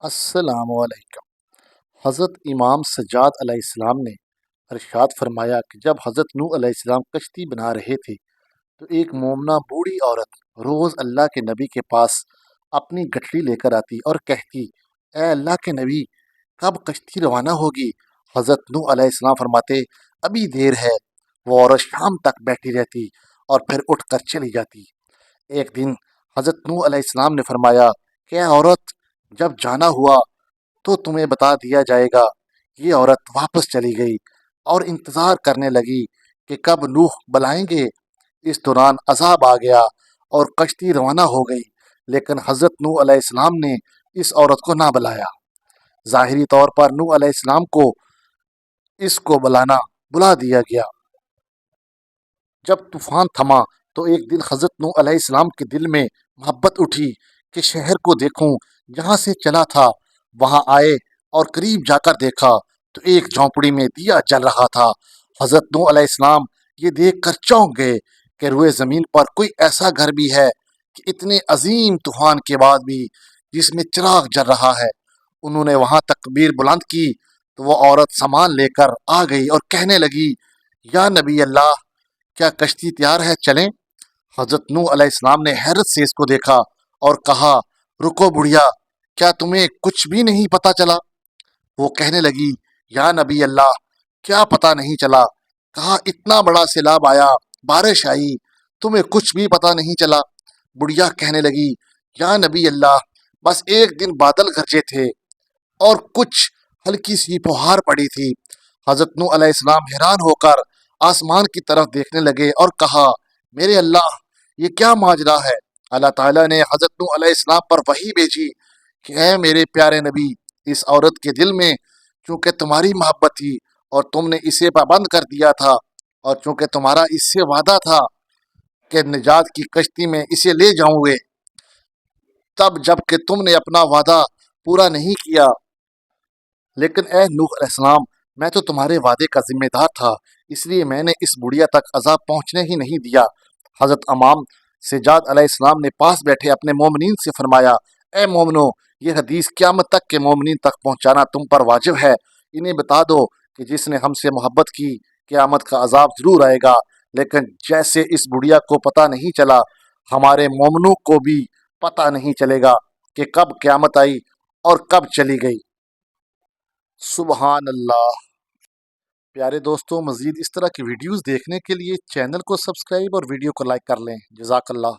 السلام علیکم۔ حضرت امام سجاد علیہ السلام نے ارشاد فرمایا کہ جب حضرت نوح علیہ السلام کشتی بنا رہے تھے تو ایک مومنہ بوڑھی عورت روز اللہ کے نبی کے پاس اپنی گٹھڑی لے کر آتی اور کہتی، اے اللہ کے نبی، کب کشتی روانہ ہوگی؟ حضرت نوح علیہ السلام فرماتے، ابھی دیر ہے۔ وہ عورت شام تک بیٹھی رہتی اور پھر اٹھ کر چلی جاتی۔ ایک دن حضرت نوح علیہ السلام نے فرمایا کہ اے عورت، جب جانا ہوا تو تمہیں بتا دیا جائے گا۔ یہ عورت واپس چلی گئی اور انتظار کرنے لگی کہ کب نوح بلائیں گے۔ اس دوران عذاب آ گیا اور کشتی روانہ ہو گئی، لیکن حضرت نوح علیہ السلام نے اس عورت کو نہ بلایا۔ ظاہری طور پر نوح علیہ السلام کو اس کو بلا دیا گیا۔ جب طوفان تھما تو ایک دن حضرت نوح علیہ السلام کے دل میں محبت اٹھی کہ شہر کو دیکھوں۔ جہاں سے چلا تھا وہاں آئے اور قریب جا کر دیکھا تو ایک جھونپڑی میں دیا جل رہا تھا۔ حضرت نوح علیہ السلام یہ دیکھ کر چونک گئے کہ روئے زمین پر کوئی ایسا گھر بھی ہے کہ اتنے عظیم طوفان کے بعد بھی جس میں چراغ جل رہا ہے۔ انہوں نے وہاں تکبیر بلند کی تو وہ عورت سامان لے کر آ گئی اور کہنے لگی، یا نبی اللہ، کیا کشتی تیار ہے، چلیں؟ حضرت نوح علیہ السلام نے حیرت سے اس کو دیکھا اور کہا، رکو بڑھیا، کیا تمہیں کچھ بھی نہیں پتا چلا؟ وہ کہنے لگی، یا نبی اللہ، کیا پتا نہیں چلا؟ کہا، اتنا بڑا سیلاب آیا، بارش آئی، تمہیں کچھ بھی پتا نہیں چلا؟ بڑھیا کہنے لگی، یا نبی اللہ، بس ایک دن بادل گرجے تھے اور کچھ ہلکی سی فوہار پڑی تھی۔ حضرت نوح علیہ السلام حیران ہو کر آسمان کی طرف دیکھنے لگے اور کہا، میرے اللہ، یہ کیا ماجرا ہے؟ اللہ تعالیٰ نے حضرت نوح علیہ السلام پر وحی بھیجی کہ اے میرے پیارے نبی، اس عورت کے دل میں چونکہ تمہاری محبت تھی اور تم نے اسے پابند کر دیا تھا، اور چونکہ تمہارا اس سے وعدہ تھا کہ نجات کی کشتی میں اسے لے جاؤں گے، تب جب کہ تم نے اپنا وعدہ پورا نہیں کیا، لیکن اے نوح علیہ السلام، میں تو تمہارے وعدے کا ذمہ دار تھا، اس لیے میں نے اس بڑھیا تک عذاب پہنچنے ہی نہیں دیا۔ حضرت امام سجاد علیہ السلام نے پاس بیٹھے اپنے مومنین سے فرمایا، اے مومنو، یہ حدیث قیامت تک کے مومنین تک پہنچانا تم پر واجب ہے۔ انہیں بتا دو کہ جس نے ہم سے محبت کی، قیامت کا عذاب ضرور آئے گا، لیکن جیسے اس بڑھیا کو پتہ نہیں چلا، ہمارے مومنوں کو بھی پتہ نہیں چلے گا کہ کب قیامت آئی اور کب چلی گئی۔ سبحان اللہ۔ پیارے دوستوں، مزید اس طرح کی ویڈیوز دیکھنے کے لیے چینل کو سبسکرائب اور ویڈیو کو لائک کر لیں۔ جزاک اللہ۔